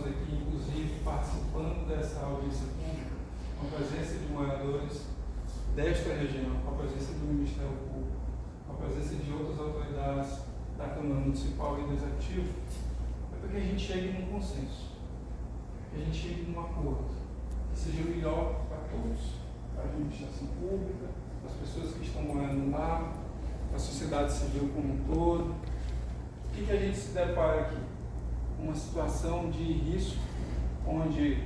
estamos aqui, inclusive, participando dessa audiência pública, com a presença de moradores desta região, com a presença do Ministério Público, com a presença de outras autoridades da Câmara Municipal e do Executivo, é para que a gente chegue num consenso, que a gente chegue num acordo, que seja melhor para todos, para a administração pública, para as pessoas que estão morando lá, para a sociedade civil como um todo. O que a gente se depara aqui? Uma situação de risco, onde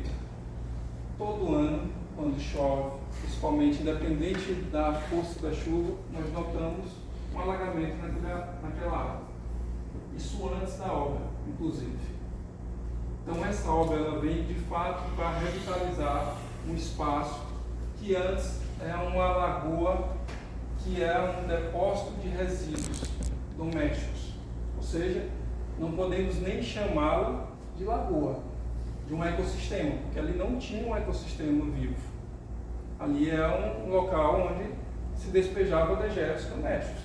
todo ano, quando chove, principalmente independente da força da chuva, nós notamos um alagamento naquela área. Isso antes da obra, inclusive. Então essa obra ela vem de fato para revitalizar um espaço que antes é uma lagoa, que é um depósito de resíduos domésticos. Ou seja, não podemos nem chamá-lo de lagoa, de um ecossistema, porque ali não tinha um ecossistema vivo. Ali é um local onde se despejava dejetos domésticos.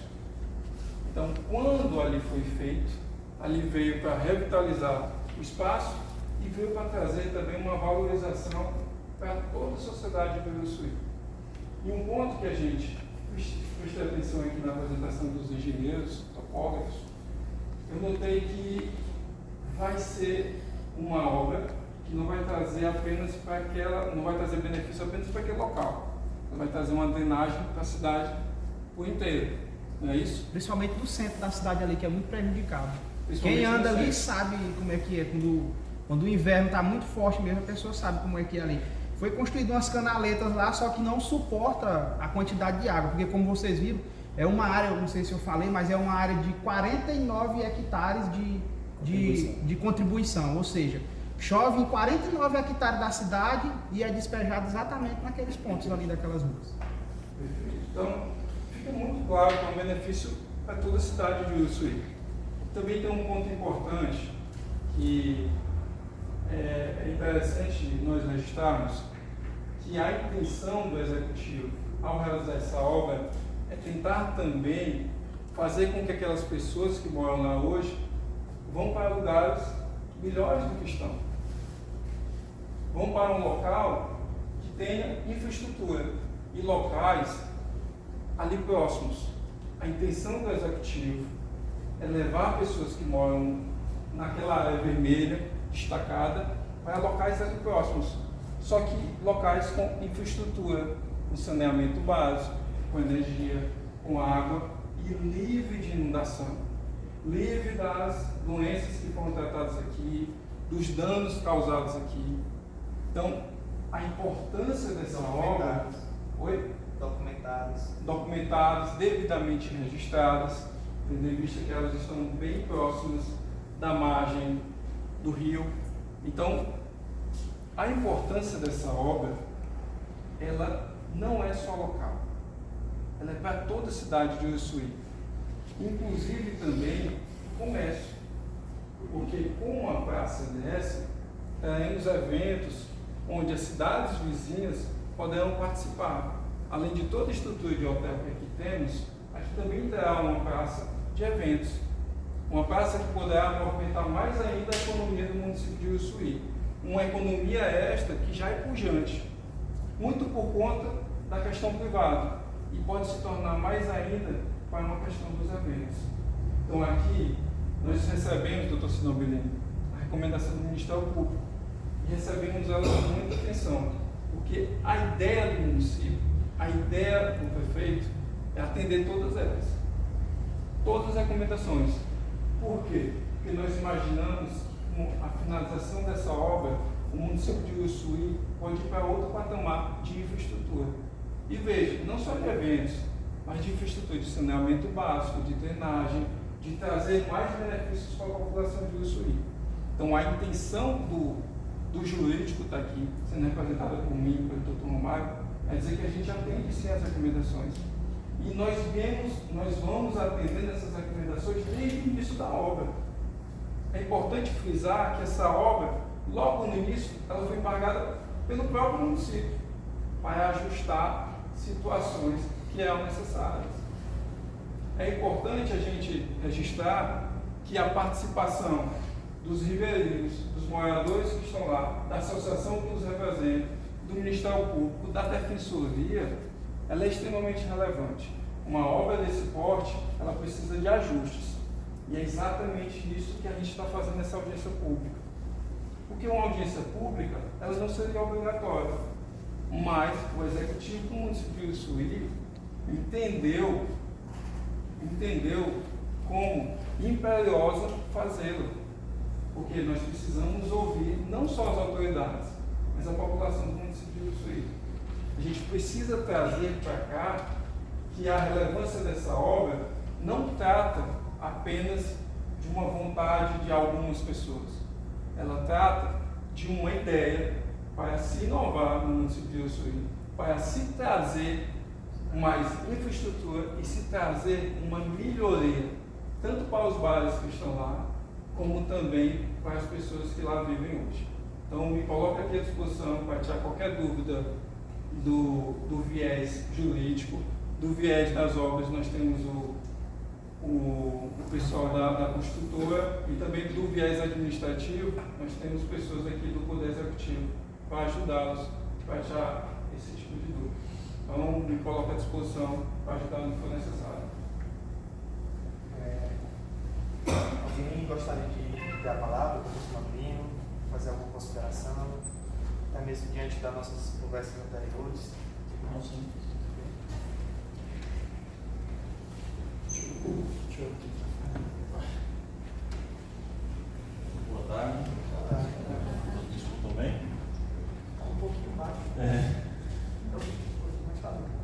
Então, quando ali foi feito, ali veio para revitalizar o espaço e veio para trazer também uma valorização para toda a sociedade de Biruçuí. E um ponto que a gente presta atenção aqui na apresentação dos engenheiros, topógrafos, eu notei que vai ser uma obra que não vai trazer apenas para aquela, não vai trazer benefício apenas para aquele local, ela vai trazer uma drenagem para a cidade por inteiro, não é isso? Principalmente no centro da cidade ali, que é muito prejudicado. Quem anda ali sabe como é que é, quando o inverno está muito forte mesmo, a pessoa sabe como é que é ali. Foi construído umas canaletas lá, só que não suporta a quantidade de água, porque como vocês viram, é uma área, não sei se eu falei, mas é uma área de 49 hectares de contribuição, ou seja, chove em 49 hectares da cidade e é despejado exatamente naqueles pontos ali daquelas ruas. Perfeito. Então, fica muito claro que é um benefício para toda a cidade de Biruçuí. Também tem um ponto importante que é interessante nós registrarmos, que a intenção do Executivo ao realizar essa obra é tentar também fazer com que aquelas pessoas que moram lá hoje vão para lugares melhores do que estão. Vão para um local que tenha infraestrutura e locais ali próximos. A intenção do Executivo é levar pessoas que moram naquela área vermelha, destacada, para locais ali próximos. Só que locais com infraestrutura, com saneamento básico, com energia, com água e livre de inundação, livre das doenças que foram tratadas aqui, dos danos causados aqui. Então, a importância dessa obra... Documentadas, devidamente registradas, tendo em vista que elas estão bem próximas da margem do rio. Então, a importância dessa obra, ela não é só local, ela é para toda a cidade de Biruçuí, inclusive também o comércio, porque com uma praça dessa, teremos eventos onde as cidades vizinhas poderão participar. Além de toda a estrutura de hotel que aqui temos, aqui também terá uma praça de eventos, uma praça que poderá movimentar mais ainda a economia do município de Biruçuí. Uma economia esta que já é pujante, muito por conta da questão privada, e pode se tornar mais ainda para uma questão dos eventos. Então aqui nós recebemos, doutor Sinobilino, a recomendação do Ministério Público, e recebemos ela com muita atenção, porque a ideia do município, a ideia do prefeito é atender todas elas, todas as recomendações. Por quê? Porque nós imaginamos que com a finalização dessa obra, o município de Biruçuí pode ir para outro patamar de infraestrutura. E veja, não só de eventos, mas de infraestrutura de saneamento básico, de drenagem, de trazer mais benefícios para a população de Biruçuí. Então a intenção do jurídico está aqui, sendo representada por mim, pelo doutor Romário, é dizer que a gente atende sim as recomendações. E nós vamos atendendo essas recomendações desde o início da obra. É importante frisar que essa obra, logo no início, ela foi pagada pelo próprio município, para ajustar situações que eram necessárias. É importante a gente registrar que a participação dos ribeirinhos, dos moradores que estão lá, da associação que os representa, do Ministério Público, da Defensoria, ela é extremamente relevante. Uma obra desse porte, ela precisa de ajustes. E é exatamente isso que a gente está fazendo nessa audiência pública. Porque uma audiência pública, ela não seria obrigatória. Mas o Executivo do município de Uruçuí entendeu como imperiosa fazê-lo. Porque nós precisamos ouvir não só as autoridades, mas a população do município de Uruçuí. A gente precisa trazer para cá que a relevância dessa obra não trata apenas de uma vontade de algumas pessoas. Ela trata de uma ideia para se inovar no município de Uruçuí, para se trazer mais infraestrutura e se trazer uma melhoria, tanto para os bares que estão lá, como também para as pessoas que lá vivem hoje. Então, me coloco aqui à disposição para tirar qualquer dúvida do viés jurídico, do viés das obras. Nós temos o pessoal da construtora e também do viés administrativo. Nós temos pessoas aqui do Poder Executivo para ajudá-los, para tirar esse tipo de dúvida. Então, me coloco à disposição para ajudar no que for necessário. Alguém gostaria de dar a palavra, professor Magrino, fazer alguma consideração, até mesmo diante das nossas conversas anteriores? Não, sim. Boa tarde. Todos me escutam bem? Está um pouquinho baixo.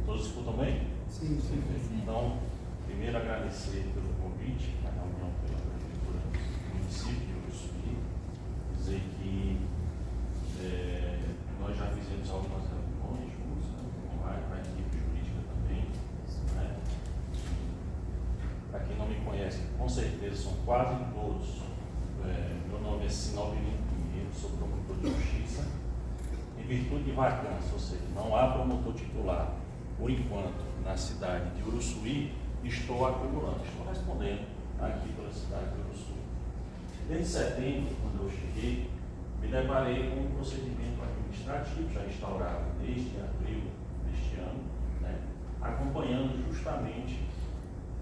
Todos escutam bem? Sim, sim. Então, primeiro agradecer pelo convite à reunião pela Prefeitura do município de Uruçuí, dizer que nós já fizemos algumas reuniões juntos, com a equipe jurídica também, né? Para quem não me conhece, com certeza são quase todos. Meu nome é Sinobilino Pinheiro, sou promotor de justiça. Em virtude de vacância, ou seja, não há promotor titular, por enquanto, na cidade de Uruçuí, estou acumulando, estou respondendo aqui pela cidade de Uruçuí. Desde setembro, quando eu cheguei, me deparei com um procedimento administrativo já instaurado desde abril deste ano, né, acompanhando justamente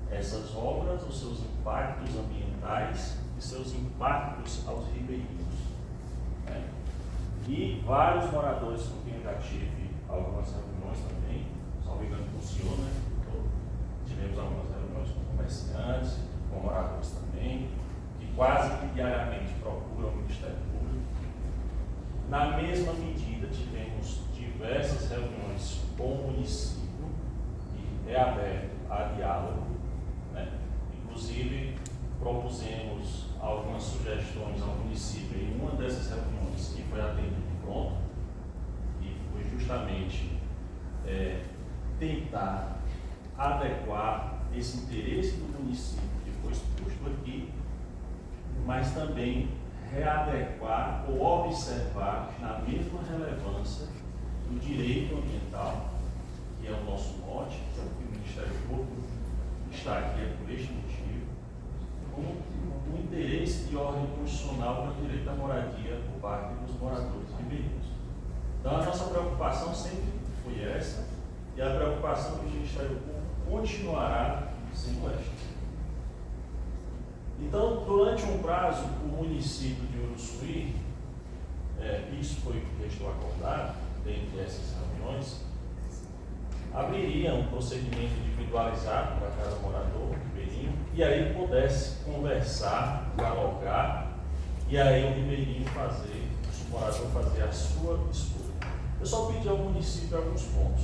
essas obras, os seus impactos ambientais e seus impactos aos ribeirinhos, né. E vários moradores com quem eu já tive algumas reuniões também, só me engano com o senhor, né? Tivemos algumas reuniões com comerciantes, com moradores também, que quase que diariamente procuram o Ministério Público. Na mesma medida, tivemos diversas reuniões com o município, que é aberto a diálogo, né? Inclusive, propusemos algumas sugestões ao município em uma dessas reuniões que foi atendido pronto, e foi justamente tentar adequar esse interesse do município que foi exposto aqui, mas também readequar ou observar na mesma relevância do direito ambiental, que é o nosso norte, que o Ministério Público está aqui por este motivo, com o interesse de ordem constitucional para o direito à moradia por parte dos moradores ribeirinhos. Então, a nossa preocupação sempre foi essa, e a preocupação que o Ministério Público continuará sendo esta. Então, durante um prazo, o município de Uruçuí, isso foi o que restou acordado, dentre essas reuniões, abriria um procedimento individualizado para cada morador ribeirinho, e aí pudesse conversar, dialogar, e aí o ribeirinho o morador fazer a sua escolha. Eu só pedi ao município alguns pontos.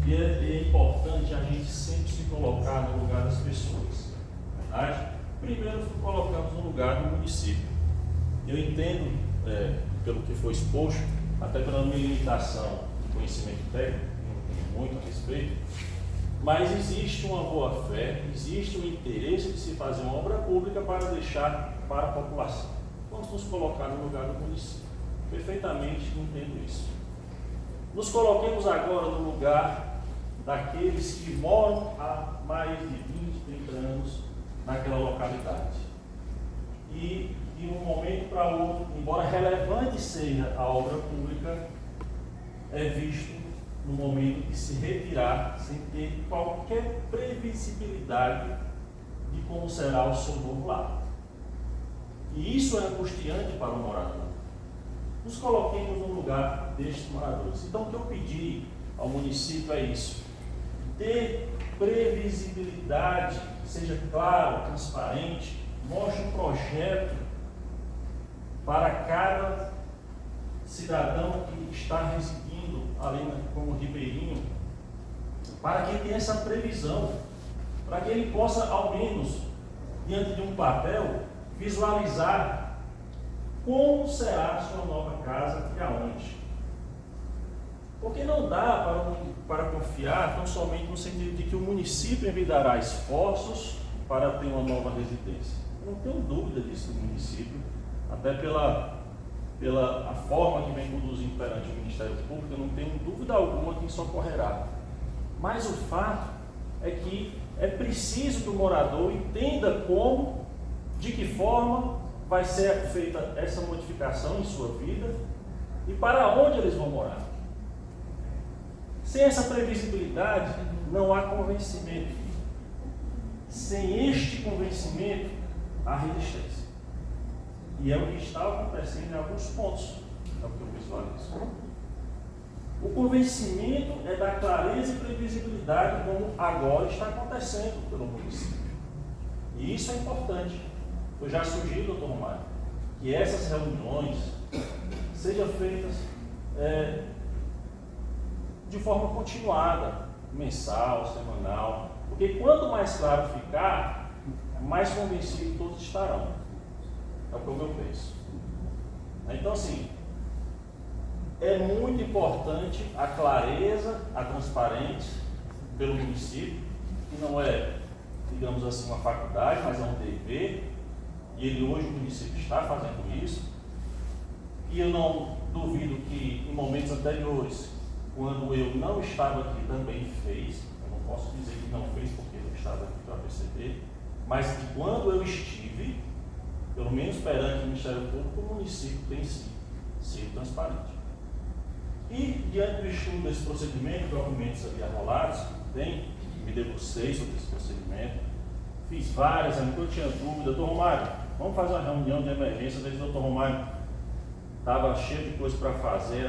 E é importante a gente sempre se colocar no lugar das pessoas. Verdade? Primeiro, colocamos no lugar do município. Eu entendo, pelo que foi exposto, até pela minha limitação de conhecimento técnico, não tenho muito a respeito, mas existe uma boa-fé, existe um interesse de se fazer uma obra pública para deixar para a população. Vamos nos colocar no lugar do município. Perfeitamente entendo isso. Nos coloquemos agora no lugar daqueles que moram há mais de 20, 30 anos naquela localidade. E de um momento para outro, embora relevante seja a obra pública, é visto no momento de se retirar sem ter qualquer previsibilidade de como será o seu novo lar. E isso é angustiante para o morador. Nos coloquemos no lugar destes moradores. Então, o que eu pedi ao município é isso: ter previsibilidade, seja claro, transparente, mostre um projeto para cada cidadão que está residindo ali como ribeirinho, para que tenha essa previsão, para que ele possa, ao menos, diante de um papel, visualizar como será a sua nova casa e aonde. Porque não dá para confiar tão somente no sentido de que o município envidará esforços para ter uma nova residência. Eu não tenho dúvida disso do município, até pela a forma que vem conduzindo perante o Ministério Público, eu não tenho dúvida alguma que isso ocorrerá. Mas o fato é que é preciso que o morador entenda como, de que forma vai ser feita essa modificação em sua vida e para onde eles vão morar. Sem essa previsibilidade, não há convencimento. Sem este convencimento, há resistência. E é o que está acontecendo em alguns pontos, é o que eu visualizo. O convencimento é da clareza e previsibilidade, como agora está acontecendo pelo município. E isso é importante. Eu já sugiro, doutor Romário, que essas reuniões sejam feitas de forma continuada, mensal, semanal, porque quanto mais claro ficar, mais convencidos todos estarão. É o que eu penso. Então, assim, é muito importante a clareza, a transparência pelo município, que não é, digamos assim, uma faculdade, mas é um dever, e hoje o município está fazendo isso, e eu não duvido que em momentos anteriores, quando eu não estava aqui, também fez. Eu não posso dizer que não fez porque eu estava aqui para perceber, mas que quando eu estive, pelo menos perante o Ministério Público, o município tem sido transparente. E, diante do estudo desse procedimento, documentos ali arrolados, me debrucei sobre esse procedimento, fiz várias, eu tinha dúvida, doutor Romário, vamos fazer uma reunião de emergência, desde o doutor Romário estava cheio de coisa para fazer.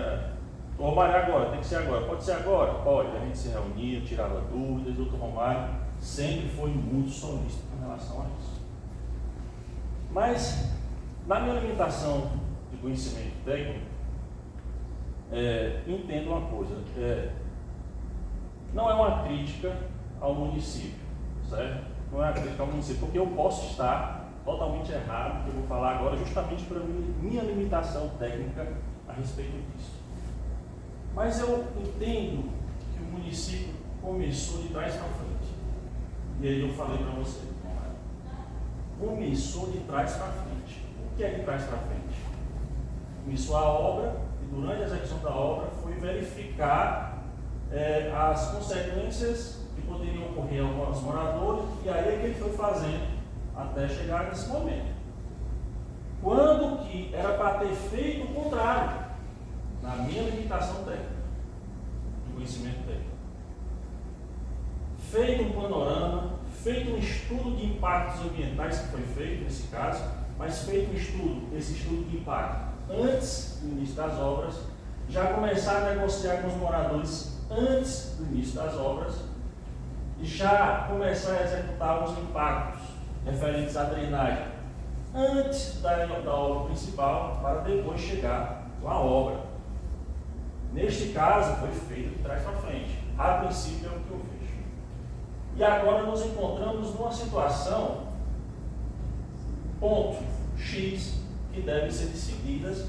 Doutor Romário, agora, tem que ser agora, pode ser agora? Pode. A gente se reunia, tirava dúvidas, o doutor Romário sempre foi muito solícito com relação a isso. Mas, na minha limitação de conhecimento técnico, entendo uma coisa, não é uma crítica ao município, certo? Não é uma crítica ao município, porque eu posso estar totalmente errado, que eu vou falar agora justamente para minha limitação técnica a respeito disso. Mas eu entendo que o município começou de trás para frente. E aí eu falei para você, começou de trás para frente. O que é de trás para frente? Começou a obra e durante a execução da obra foi verificar as consequências que poderiam ocorrer aos moradores, e aí é que ele foi fazendo até chegar nesse momento. Quando que era para ter feito o contrário, na minha limitação técnica, de conhecimento técnico. Feito um panorama, feito um estudo de impactos ambientais, que foi feito nesse caso, mas feito esse estudo de impacto antes do início das obras, já começar a negociar com os moradores antes do início das obras, e já começar a executar os impactos referentes à drenagem antes da obra principal, para depois chegar com a obra. Neste caso, foi feito de trás para frente. A princípio é o que eu vejo. E agora nos encontramos numa situação, ponto X, que devem ser decididas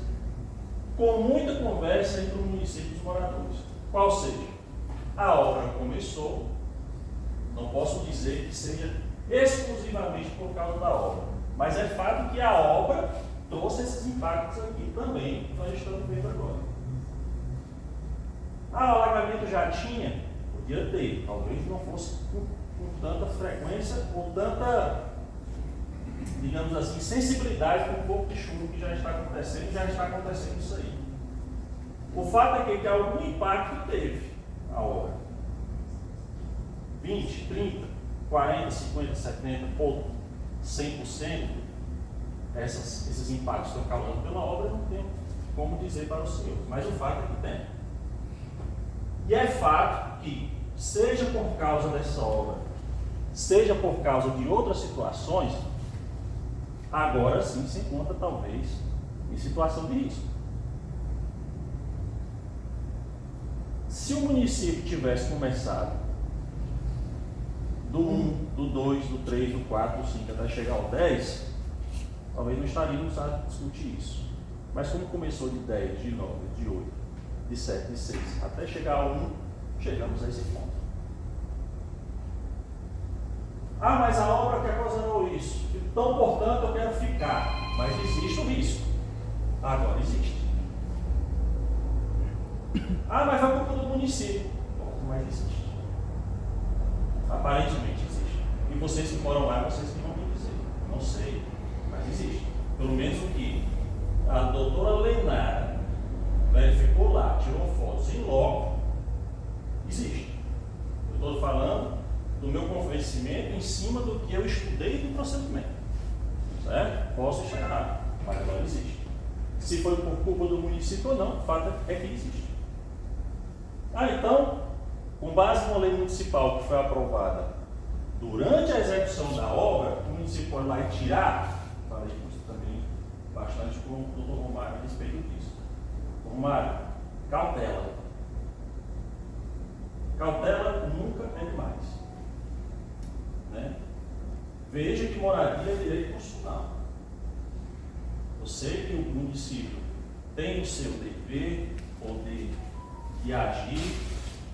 com muita conversa entre o município e os moradores. Qual seja? A obra começou, não posso dizer que seja exclusivamente por causa da obra, mas é fato que a obra trouxe esses impactos aqui também, que nós estamos vendo agora. O alagamento já tinha, podia ter, talvez não fosse com tanta frequência ou tanta, digamos digamos assim, sensibilidade com um pouco de chuva que já está acontecendo, isso aí. O fato é que algum impacto teve a obra. 20, 30, 40, 50, 70 ou 100%, esses impactos estão causando pela obra, não tem como dizer para o senhor, mas o fato é que tem. E é fato que, seja por causa dessa obra, seja por causa de outras situações, agora sim se encontra talvez em situação de risco. Se o município tivesse começado do 1, do 2, do 3, do 4, do 5 até chegar ao 10, talvez não estaríamos a discutir isso. Mas como começou de 10, de 9, de 8, de 7, de 6, até chegar ao 1, chegamos a esse ponto. Ah, mas a obra que ocasionou isso, então portanto eu quero ficar. Mas existe o risco. Agora existe. Ah, mas foi culpa do município. Bom, mas existe. Aparentemente existe. E vocês que moram lá, vocês que vão me dizer. Não sei, mas existe. Pelo menos o que a doutora Lenara verificou lá, tirou fotos em loco, existe. Eu estou falando do meu convencimento em cima do que eu estudei do procedimento. Certo? Posso estar errado, mas agora existe. Se foi por culpa do município ou não, o fato é que existe. Então, com base numa lei municipal que foi aprovada durante a execução da obra, o município pode ir lá e tirar. Falei isso também bastante com o Dr. Romário a respeito disso. Romário, cautela. Cautela nunca é demais. Né? Veja que moradia é direito constitucional. Eu sei que o município tem o seu dever, poder de agir,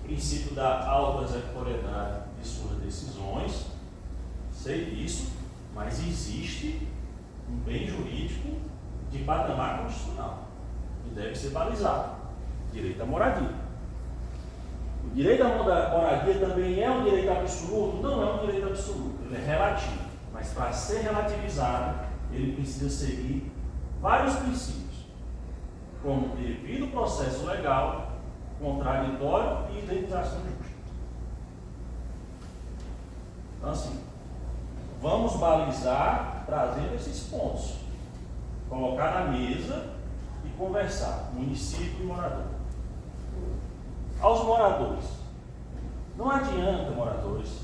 princípio da autoexecutoriedade de suas decisões, sei disso, mas existe um bem jurídico de patamar constitucional, que deve ser balizado, direito à moradia. O direito à moradia também é um direito absoluto? Não é um direito absoluto, ele é relativo, mas para ser relativizado, ele precisa seguir vários princípios, como devido processo legal, contraditório e indenização justa. Então, assim, vamos balizar trazendo esses pontos, colocar na mesa e conversar, município e morador. Aos moradores, não adianta, moradores,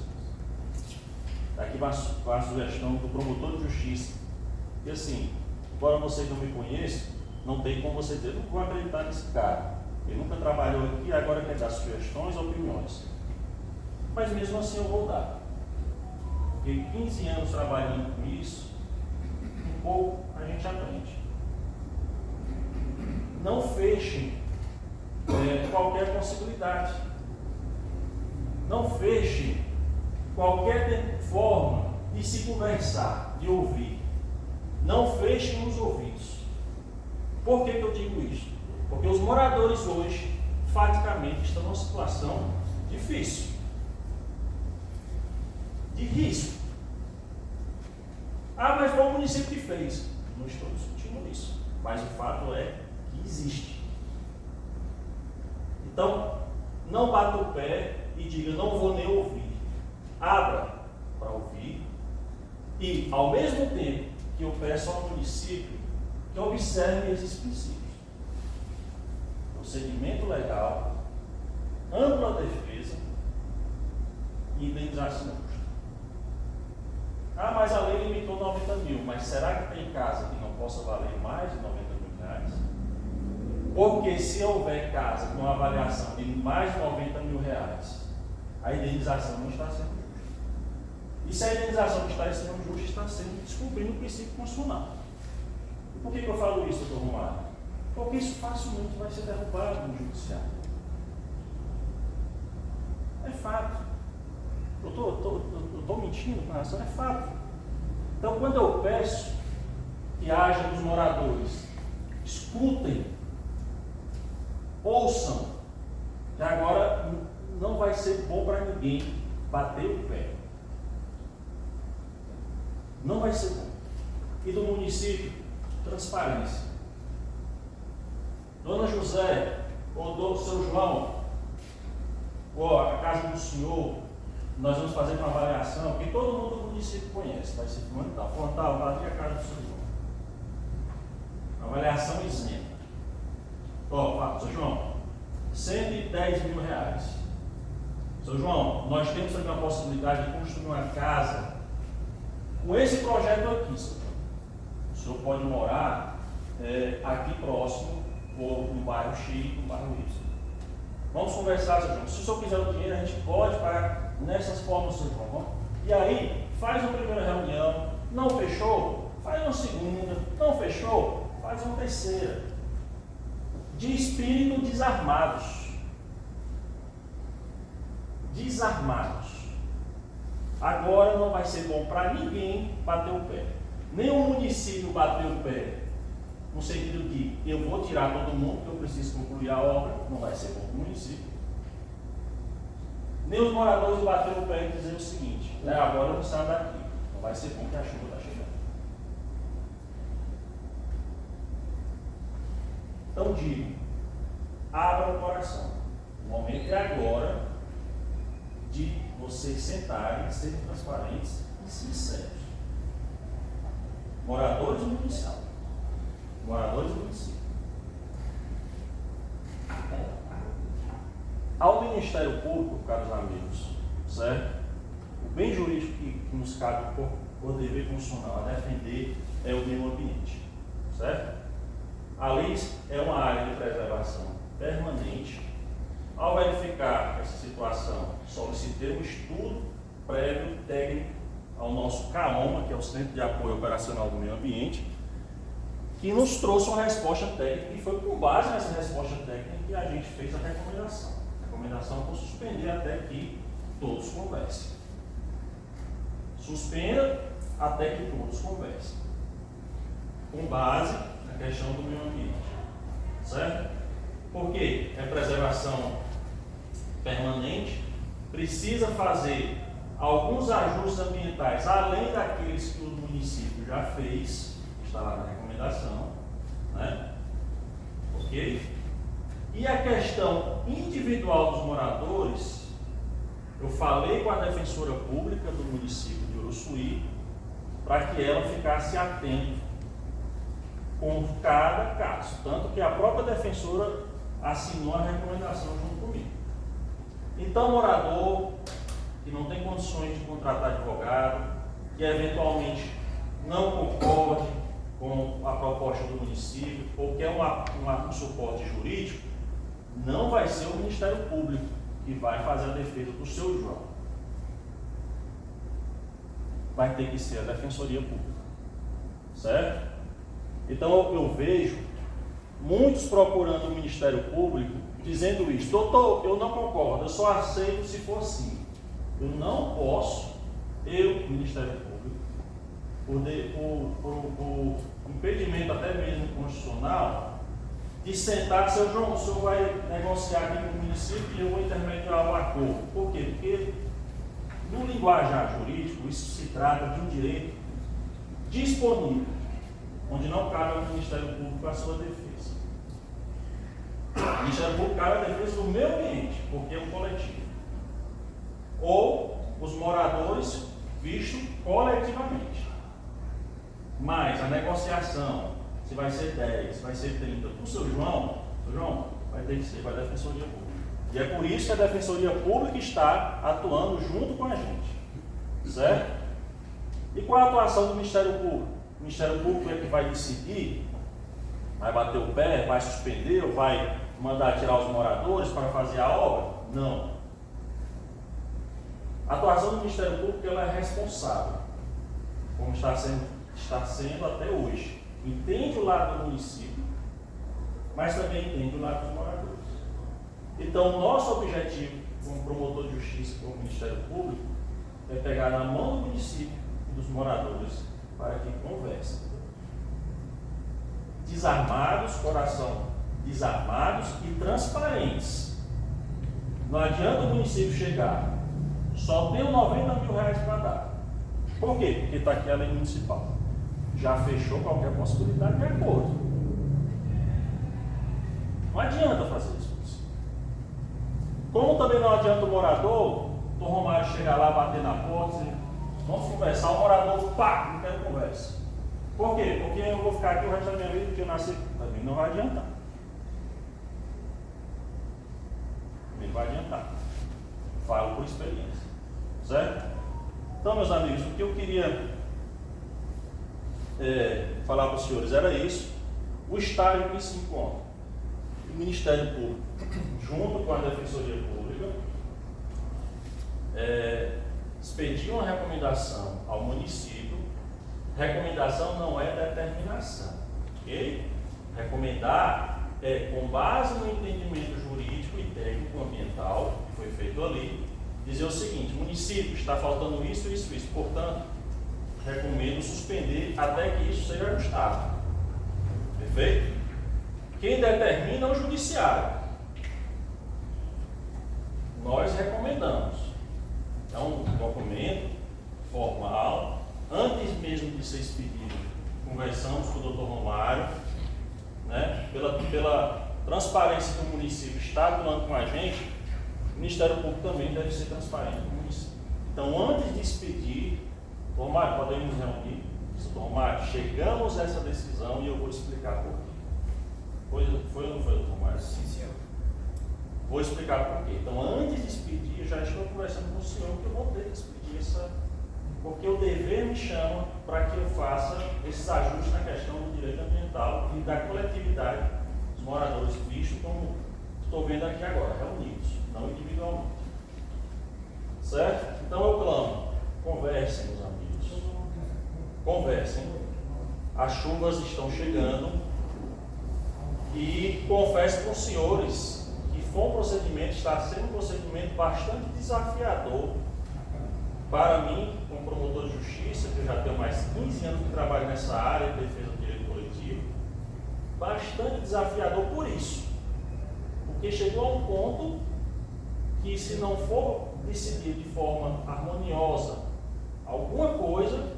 aqui vai a sugestão do promotor de justiça, e assim, embora vocês não me conheçam, não tem como você dizer, não vou acreditar nesse cara. Ele nunca trabalhou aqui e agora quer dar sugestões, opiniões. Mas mesmo assim eu vou dar. Porque 15 anos trabalhando com isso, um pouco a gente aprende. Não fechem qualquer possibilidade. Não fechem qualquer forma de se conversar, de ouvir. Não fechem os ouvidos. Por que eu digo isso? Porque os moradores hoje, faticamente, estão numa situação difícil, de risco. Ah, mas foi o município que fez. Não estou discutindo isso, mas o fato é que existe. Então, não bata o pé e diga, não vou nem ouvir. Abra para ouvir e, ao mesmo tempo que eu peço ao município que observe esses princípios. Procedimento legal, ampla defesa e indenização justa. Ah, mas a lei limitou 90 mil, mas será que tem casa que não possa valer mais de 90 mil reais? Porque se houver casa com uma avaliação de mais de 90 mil reais, a indenização não está sendo justa. E se a indenização não está sendo justa, está sendo descumprindo o princípio constitucional. E por que eu falo isso, doutor Romário? Porque isso facilmente vai ser derrubado no judiciário. É fato. Eu estou mentindo com relação, é fato. Então, quando eu peço que haja dos moradores, escutem, ouçam, que agora não vai ser bom para ninguém bater o pé. Não vai ser bom. E do município, transparência. Dona José, ou do seu João, ou a casa do senhor, nós vamos fazer uma avaliação que todo mundo do município conhece, vai ser fundamental. Frontal, vazia a casa do seu João. Avaliação isenta. Ó, seu João, R$110 mil. Seu João, nós temos aqui uma possibilidade de construir uma casa com esse projeto aqui, seu João. O senhor pode morar aqui próximo, ou no bairro X, no bairro Y. Vamos conversar, seu João. Se o senhor quiser o dinheiro, a gente pode pagar nessas formas, seu João. E aí, faz uma primeira reunião, não fechou, faz uma segunda, não fechou, faz uma terceira. De espírito desarmados. Desarmados. Agora não vai ser bom para ninguém bater o pé. Nem o município bater o pé, no sentido de eu vou tirar todo mundo, porque eu preciso concluir a obra, não vai ser bom para o município. Nem os moradores bateram o pé e dizer o seguinte, agora eu não saio daqui, não vai ser bom que a chuva está chegando. Então digo, abra o coração. O momento é agora de vocês sentarem, serem transparentes e sinceros. Moradores do município. Moradores do município. Ao Ministério Público, caros amigos, certo? O bem jurídico que nos cabe por dever constitucional a defender é o meio ambiente, certo? A lei é uma área de preservação permanente. Ao verificar essa situação, solicitei um estudo prévio técnico ao nosso CAOMA, que é o Centro de Apoio Operacional do Meio Ambiente, que nos trouxe uma resposta técnica, e foi com base nessa resposta técnica que a gente fez a recomendação. A recomendação foi suspender até que todos conversem. Suspenda até que todos conversem. Com base na questão do meio ambiente. Certo? Porque é preservação permanente, precisa fazer alguns ajustes ambientais, além daqueles que o município já fez, está lá na recomendação, né? Ok? E a questão individual dos moradores, eu falei com a defensora pública do município de Uruçuí, para que ela ficasse atenta com cada caso, tanto que a própria defensora assinou a recomendação junto comigo. Então, morador que não tem condições de contratar advogado, que eventualmente não concorde com a proposta do município ou quer um suporte jurídico, não vai ser o Ministério Público que vai fazer a defesa do seu João. Vai ter que ser a Defensoria Pública. Certo? Então eu vejo muitos procurando o Ministério Público dizendo isso. Doutor, eu não concordo, eu só aceito se for assim. Eu não posso, Ministério Público, por impedimento até mesmo constitucional, de sentar, seu João, o senhor vai negociar aqui com o município e eu vou intermediar o acordo. Por quê? Porque no linguajar jurídico, isso se trata de um direito disponível, onde não cabe ao Ministério Público a sua defesa. O Ministério Público cabe a defesa do meio ambiente, porque é um coletivo. Ou os moradores vistos coletivamente. Mas a negociação, se vai ser 10, se vai ser 30, para o seu João, vai ter que ser para a Defensoria Pública. E é por isso que a Defensoria Pública está atuando junto com a gente. Certo? E qual é a atuação do Ministério Público? O Ministério Público é que vai decidir, vai bater o pé, vai suspender, ou vai mandar tirar os moradores para fazer a obra? Não. A atuação do Ministério Público ela é responsável, como está sendo até hoje. Entende o lado do município, mas também entende o lado dos moradores. Então, nosso objetivo, como promotor de justiça, como Ministério Público, é pegar na mão do município e dos moradores para que conversem. Desarmados, coração desarmados e transparentes. Não adianta o município chegar, só tenho R$90 mil para dar. Por quê? Porque está aqui a lei municipal. já fechou qualquer possibilidade de acordo. Não adianta fazer isso. Como também não adianta o morador, o Romário chegar lá, bater na porta e dizer, vamos conversar, o morador, pá, não quero conversa. Por quê? Porque eu vou ficar aqui o resto da minha vida, porque eu nasci, também não vai adiantar. Também não vai adiantar. Falo por experiência. Certo? Então, meus amigos, o que eu queria falar para os senhores era isso. O estágio que se encontra o Ministério Público, junto com a Defensoria Pública, expediu uma recomendação ao município. Recomendação não é determinação, ok? Recomendar com base no entendimento jurídico e técnico ambiental que foi feito ali, dizer o seguinte: município, está faltando isso, isso, isso, portanto, recomendo suspender até que isso seja ajustado. Perfeito? Quem determina é o judiciário. Nós recomendamos. É um documento formal. Antes mesmo de ser expedido, conversamos com o Dr. Romário, né? Pela transparência que o município está atuando com a gente, o Ministério Público também deve ser transparente com o município. Então, antes de expedir, Romário, podemos nos reunir? Romário, chegamos a essa decisão e eu vou explicar por quê. Foi ou não foi, Romário? Sim, senhor. Vou explicar por quê. Então, antes de expedir, eu já estou conversando com o senhor que eu vou ter que expedir essa. Porque o dever me chama para que eu faça esses ajustes na questão do direito ambiental e da coletividade dos moradores, visto como estou vendo aqui agora, reunidos, não individualmente. Certo? Então eu clamo, conversem, meus amigos. Conversem. As chuvas estão chegando e confesso para os senhores que foi um procedimento, está sendo um procedimento bastante desafiador para mim, como promotor de justiça, que eu já tenho mais 15 anos de trabalho nessa área de defesa do direito coletivo, bastante desafiador por isso. Porque chegou a um ponto que, se não for decidido de forma harmoniosa alguma coisa,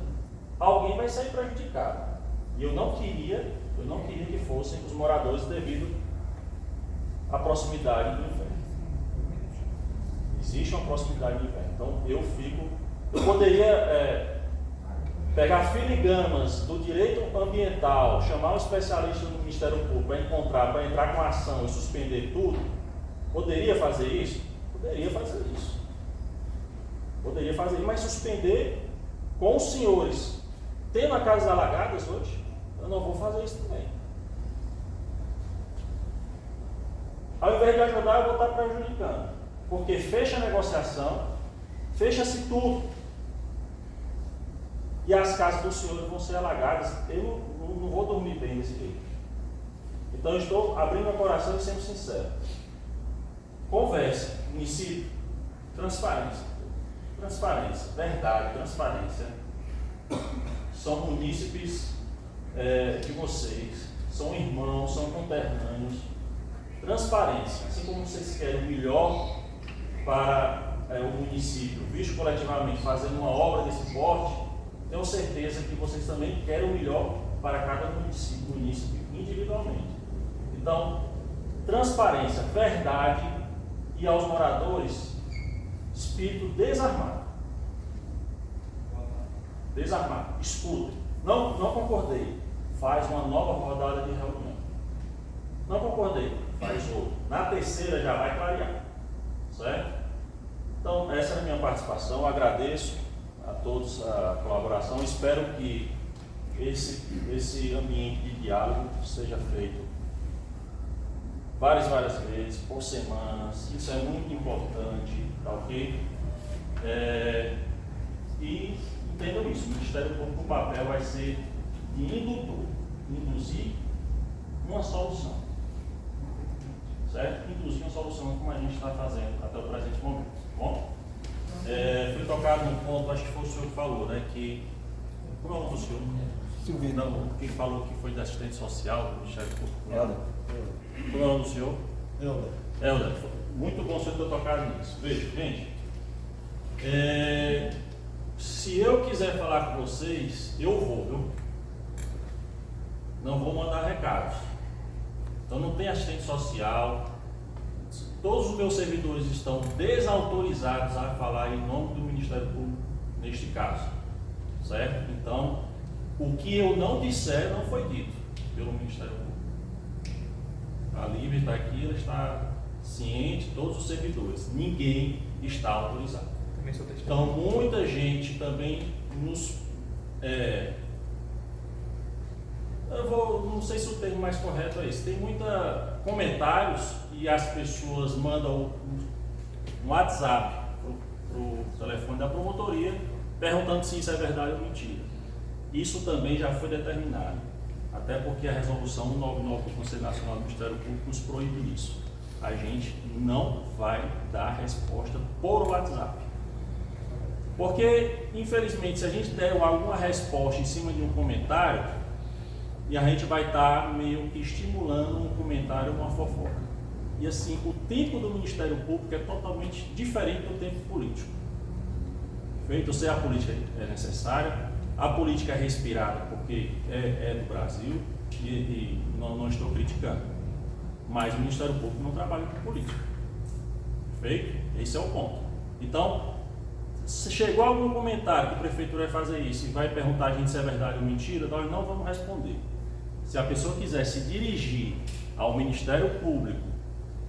alguém vai sair prejudicado. E eu não queria que fossem os moradores devido à proximidade do inverno. Existe uma proximidade do inverno. Então eu poderia pegar filigramas do direito ambiental, chamar um especialista do Ministério Público para entrar com ação e suspender tudo. Poderia fazer isso? Poderia fazer isso. Poderia fazer isso, mas suspender com os senhores. Tendo a casas alagadas hoje, eu não vou fazer isso também. Ao invés de ajudar, eu vou estar prejudicando. Porque fecha a negociação, fecha-se tudo. E as casas dos senhores vão ser alagadas. Eu não vou dormir bem desse jeito. Então eu estou abrindo meu coração e sendo sincero. Conversa, município, transparência. Transparência, verdade, transparência. São munícipes de vocês, são irmãos, são conterrâneos. Transparência, assim como vocês querem o melhor para o município, visto coletivamente fazendo uma obra desse porte, tenho certeza que vocês também querem o melhor para cada município individualmente. Então, transparência, verdade, e aos moradores, espírito desarmado. Desarmado, escuta. Não concordei, faz uma nova rodada de reunião. Não concordei, faz outra. Na terceira já vai clarear. Certo? Então, essa é a minha participação. Eu agradeço a todos a colaboração. Espero que esse ambiente de diálogo seja feito várias vezes, por semanas. Isso é muito importante, tá ok? E entendam isso, o Ministério Público, o papel vai ser de indutor, induzir uma solução. Certo? Induzir uma solução como a gente está fazendo até o presente momento. Bom? Foi tocado num ponto, acho que foi o senhor que falou, né? Que. Como é o nome do senhor? Silvino. Não, quem falou que foi da assistente social do Ministério Público. Como é o nome do senhor? Helder. Muito bom o senhor ter tocado nisso. Veja, gente. Se eu quiser falar com vocês, eu vou, viu? não vou mandar recados. Então não tem assistente social. Todos os meus servidores estão desautorizados a falar em nome do Ministério Público neste caso, certo? Então, o que eu não disser não foi dito pelo Ministério Público. A Lívia está aqui, ela está ciente, todos os servidores, ninguém está autorizado. Então, muita gente também nos... não sei se o termo mais correto é esse, tem muitos comentários e as pessoas mandam um WhatsApp para o telefone da promotoria perguntando se isso é verdade ou mentira. Isso também já foi determinado, até porque a resolução 199 do Conselho Nacional do Ministério Público nos proíbe isso. A gente não vai dar resposta por WhatsApp. Porque, infelizmente, se a gente der alguma resposta em cima de um comentário, e a gente vai estar meio que estimulando um comentário, uma fofoca. E assim, o tempo do Ministério Público é totalmente diferente do tempo político. Feito, eu sei, a política é necessária, a política é respirada porque é do Brasil e não estou criticando. Mas o Ministério Público não trabalha com política. Feito? Esse é o ponto. Então, se chegou algum comentário que a prefeitura vai fazer isso e vai perguntar a gente se é verdade ou mentira, nós não vamos responder. Se a pessoa quiser se dirigir ao Ministério Público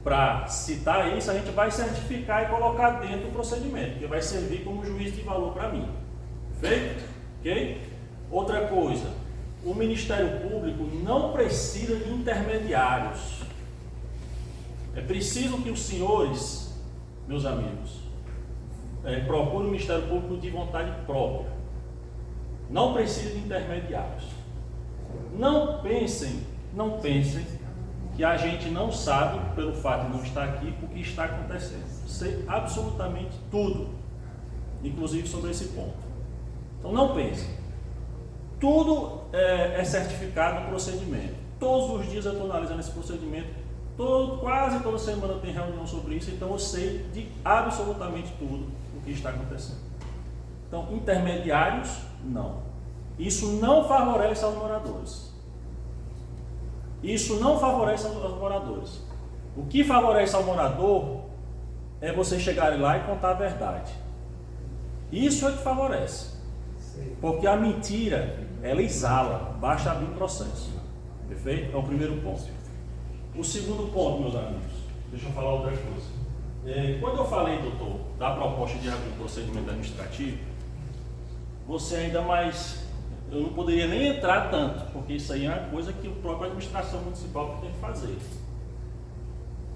para citar isso, a gente vai certificar e colocar dentro do procedimento, que vai servir como juiz de valor para mim. Feito? Ok? Outra coisa, o Ministério Público não precisa de intermediários. É preciso que os senhores, meus amigos, procurem o Ministério Público de vontade própria. Não precisa de intermediários. Não pensem que a gente não sabe, pelo fato de não estar aqui, o que está acontecendo. Sei absolutamente tudo, inclusive sobre esse ponto. Então não pensem. Tudo é certificado no procedimento. Todos os dias eu estou analisando esse procedimento. Quase toda semana tem reunião sobre isso, então eu sei de absolutamente tudo o que está acontecendo. Então, intermediários, não. Isso não favorece aos moradores. Isso não favorece aos moradores. O que favorece ao morador é você chegar lá e contar a verdade. Isso é que favorece. Porque a mentira, ela exala, basta abrir um processo. Perfeito? É o primeiro ponto. O segundo ponto, meus amigos, deixa eu falar outra coisa. Quando eu falei, doutor, da proposta de abrir um procedimento administrativo, você ainda mais... Eu não poderia nem entrar tanto, porque isso aí é uma coisa que a própria administração municipal tem que fazer.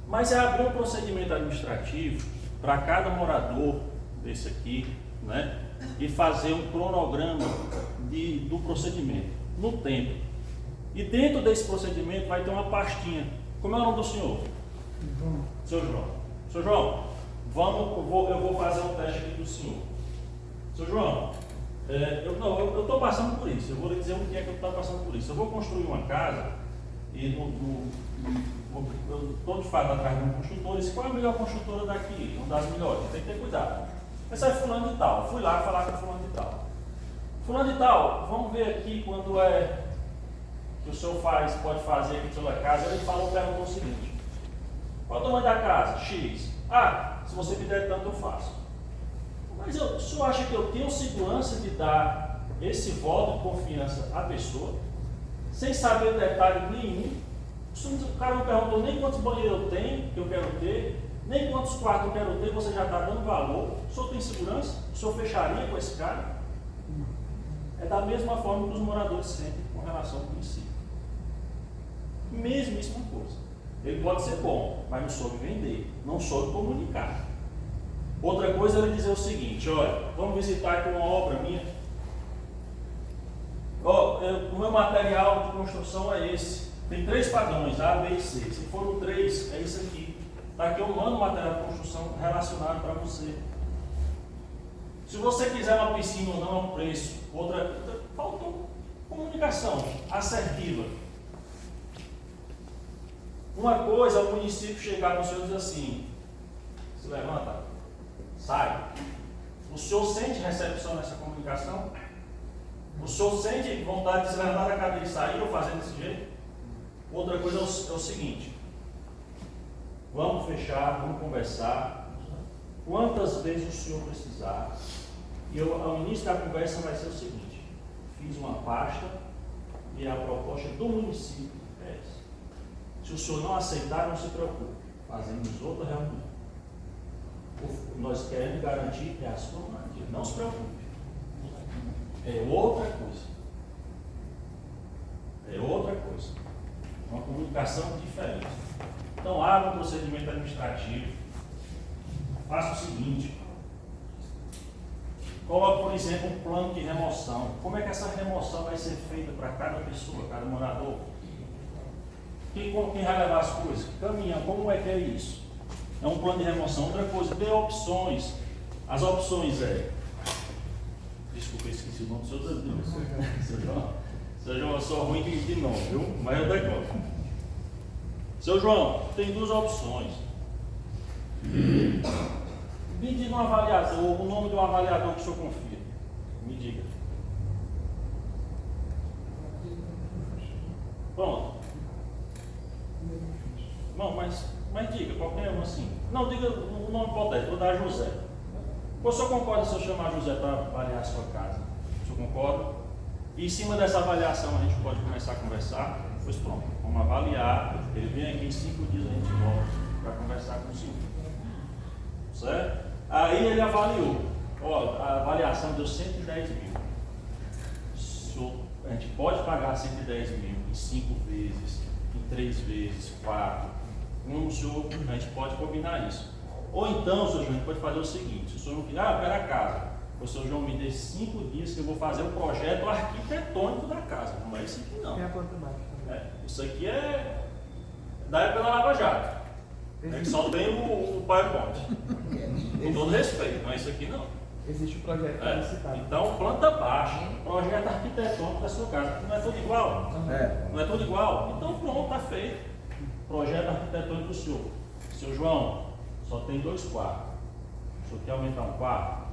Mas é abrir um procedimento administrativo para cada morador desse aqui, né? E fazer um cronograma do procedimento, no tempo. E dentro desse procedimento vai ter uma pastinha. Como é o nome do senhor? João. Seu João. Seu João, eu vou fazer um teste aqui do senhor. Seu João, eu estou passando por isso. Eu vou lhe dizer o que é que eu estou passando por isso. Eu vou construir uma casa e eu estou de fato atrás de um construtor. E disse, qual é a melhor construtora daqui? Uma das melhores. Tem que ter cuidado. Esse é fulano de tal. Fui lá falar com fulano de tal. Fulano de tal, vamos ver aqui quando que o senhor pode fazer aqui pela casa. Ele perguntou o seguinte: qual é o tamanho da casa? X. Se você me der tanto, eu faço. Mas o senhor acha que eu tenho segurança de dar esse voto de confiança à pessoa, sem saber detalhe nenhum? O cara não perguntou nem quantos banheiros eu tenho, que eu quero ter, nem quantos quartos eu quero ter, você já está dando valor. O senhor tem segurança? O senhor fecharia com esse cara? É da mesma forma que os moradores sentem com relação ao município. Mesmíssima coisa. Ele pode ser bom, mas não soube vender, não soube comunicar. Outra coisa é ele dizer o seguinte: olha, vamos visitar aqui uma obra minha. O meu material de construção é esse. Tem 3 padrões, A, B e C. Se for o 3, é isso aqui. Daqui eu mando o material de construção relacionado para você. Se você quiser uma piscina ou não, é um preço. Faltou comunicação assertiva. Uma coisa é o município chegar no senhor e dizer assim: se levanta, sai. O senhor sente recepção nessa comunicação? O senhor sente vontade de se levantar da cadeira e sair ou fazer desse jeito? Outra coisa é o seguinte: vamos fechar, vamos conversar. Quantas vezes o senhor precisar? E ao início da conversa vai ser o seguinte: fiz uma pasta e a proposta do município é essa. Se o senhor não aceitar, não se preocupe, fazemos outra reunião. Nós queremos garantir que é a sua moradia, não se preocupe. É outra coisa. É outra coisa. Uma comunicação diferente. Então, abra um procedimento administrativo. Faça o seguinte: coloque, por exemplo, um plano de remoção. Como é que essa remoção vai ser feita para cada pessoa, cada morador? Quem vai levar as coisas? Caminhão, como é que é isso? É um plano de remoção. Outra coisa, dê opções. As opções é... Desculpa, eu esqueci o nome do seu João. Seu João, eu sou ruim de nome, viu? Mas eu decoro. Seu João, tem duas opções. Me diga um avaliador, o nome do avaliador que o senhor confia. Me diga. Pronto. Não, mas diga, qualquer um assim. Não, diga o nome hipotético, vou dar José. O senhor concorda se eu chamar José para avaliar a sua casa? O senhor concorda? E em cima dessa avaliação a gente pode começar a conversar? Pois pronto, vamos avaliar. Ele vem aqui em 5 dias, a gente volta para conversar com o senhor. Certo? Aí ele avaliou. Ó, a avaliação deu 110 mil. A gente pode pagar 110 mil em 5 vezes, em 3 vezes, 4. Como o senhor, a gente pode combinar isso. Ou então, senhor João, a gente pode fazer o seguinte: se o senhor não quiser, eu quero a casa. O senhor João me dê 5 dias que eu vou fazer o projeto arquitetônico da casa. Não é isso aqui não. Tem a planta baixa. Isso aqui é da época da Lava Jato. Que só tem o PowerPoint. Com todo respeito, não é isso aqui não. Existe o projeto licitado. Então, planta baixa, projeto arquitetônico da sua casa. Não é tudo igual? Não é tudo igual? Então pronto, está feito. Projeto arquitetônico do senhor. Seu João, só tem 2 quartos. O senhor quer aumentar um quarto?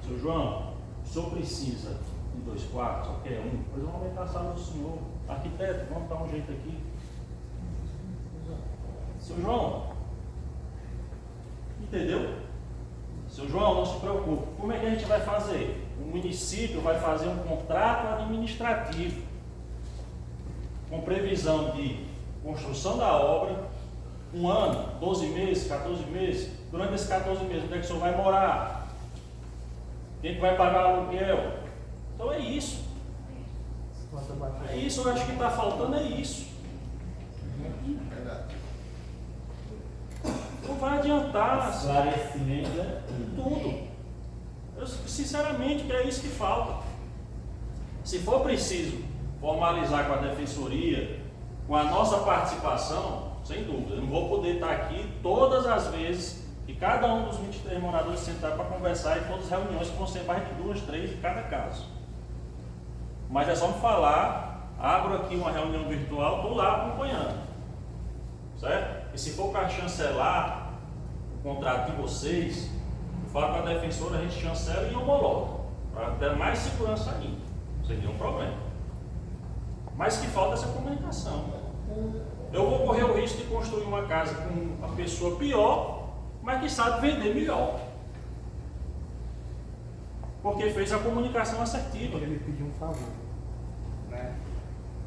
Seu João, o senhor precisa de 2 quartos, só quer um? Pois vamos aumentar a sala do senhor. Arquiteto, vamos dar um jeito aqui. Seu João, entendeu? Seu João, não se preocupe. Como é que a gente vai fazer? O município vai fazer um contrato administrativo com previsão de construção da obra, 1 ano, 12 meses, 14 meses. Durante esses 14 meses, onde é que o senhor vai morar? Quem que vai pagar o aluguel? Então é isso. É isso, eu acho que está faltando é isso. Não vai adiantar. Esclarecimento, né? Tudo. Eu, sinceramente, é isso que falta. Se for preciso formalizar com a defensoria, com a nossa participação, sem dúvida, eu não vou poder estar aqui todas as vezes que cada um dos 23 moradores sentar para conversar em todas as reuniões, que vão ser mais de 2, 3 de cada caso. Mas é só me falar, abro aqui uma reunião virtual, estou lá acompanhando. Certo? E se for para chancelar o contrato de vocês, eu falo com a defensora, a gente chancela e homologa, para ter mais segurança ainda, sem nenhum problema. Mas que falta essa comunicação. Eu vou correr o risco de construir uma casa com uma pessoa pior, mas que sabe vender melhor. Porque fez a comunicação assertiva. Ele me pediu um favor, né?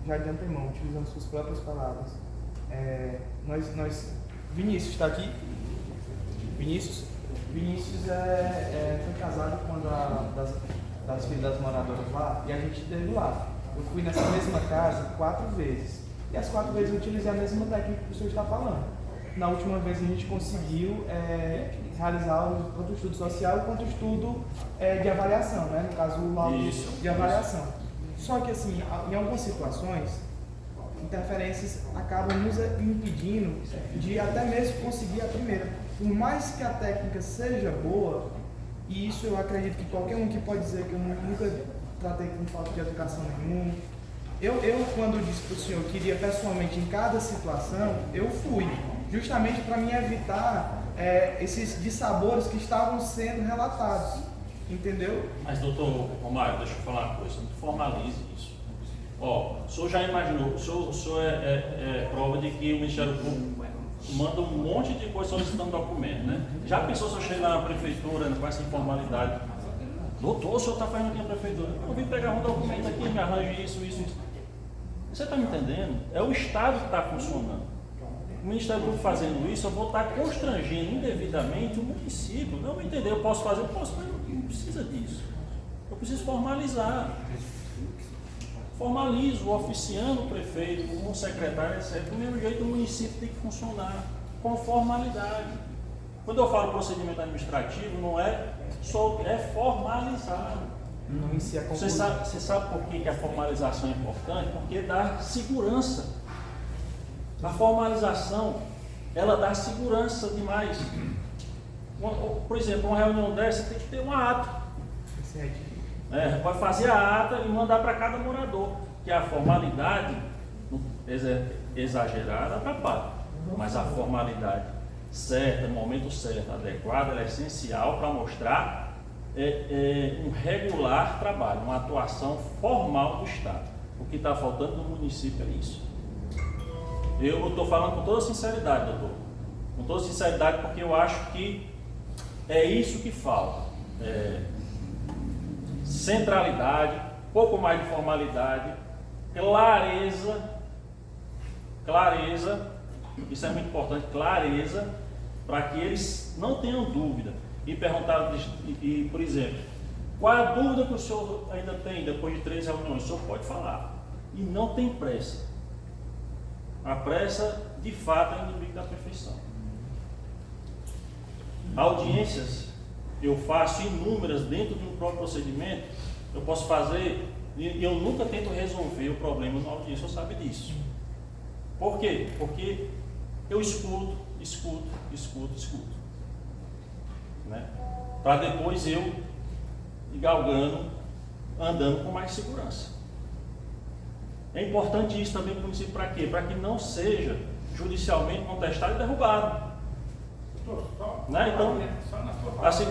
Já de antemão, utilizando suas próprias palavras. Vinícius está aqui. Vinícius foi casado com uma das filhas das moradoras lá, e a gente esteve lá. Eu fui nessa mesma casa 4 vezes. E as 4 vezes eu utilizei a mesma técnica que o senhor está falando. Na última vez a gente conseguiu realizar tanto o estudo social quanto o estudo de avaliação, né? No caso, o laudo de avaliação. Só que assim, em algumas situações, interferências acabam nos impedindo de até mesmo conseguir a primeira. Por mais que a técnica seja boa, e isso eu acredito que qualquer um que pode dizer que eu nunca tratei com falta de educação nenhuma, eu quando disse para o senhor que iria pessoalmente em cada situação, eu fui, justamente para me evitar esses dissabores que estavam sendo relatados. Entendeu? Mas, doutor Romário, deixa eu falar uma coisa, não formalize isso. Ó, o senhor já imaginou, o senhor é prova de que o Ministério Público manda um monte de coisa solicitando documento, né? Já pensou se eu chegar na prefeitura com essa informalidade? Doutor, o senhor está fazendo aqui na prefeitura? Eu vim pegar um documento aqui, me arranje isso. Você está me entendendo? É o Estado que está funcionando. O Ministério Público fazendo isso, eu vou estar constrangendo indevidamente o município. Não vou entender, eu posso fazer, mas não precisa disso. Eu preciso formalizar. Formalizo, oficiando o prefeito, como secretário, etc. Do mesmo jeito, o município tem que funcionar com formalidade. Quando eu falo procedimento administrativo, não é só, é formalizado. Não inicia Você sabe por que a formalização é importante? Porque dá segurança. A formalização, ela dá segurança demais. Por exemplo, uma reunião dessa tem que ter uma ata. Vai fazer a ata e mandar para cada morador. Que a formalidade exagerada atrapalha. Mas a formalidade certa, no momento certo, adequado, ela é essencial para mostrar um regular trabalho, uma atuação formal do Estado. O que está faltando no município é isso. Eu estou falando com toda sinceridade, doutor. Com toda sinceridade, porque eu acho que é isso que falta. Centralidade, pouco mais de formalidade, clareza, isso é muito importante, clareza, para que eles não tenham dúvida. E perguntaram, por exemplo, qual é a dúvida que o senhor ainda tem depois de 3 reuniões? O senhor pode falar. E não tem pressa. A pressa, de fato, é inimigo da perfeição. Audiências, eu faço inúmeras dentro de um próprio procedimento. Eu posso fazer, e eu nunca tento resolver o problema na audiência, você sabe disso. Por quê? Porque eu escuto. Né? Para depois eu ir galgando, andando com mais segurança. É importante isso também para o município, para quê? Para que não seja judicialmente contestado e derrubado. Né? Então, assim,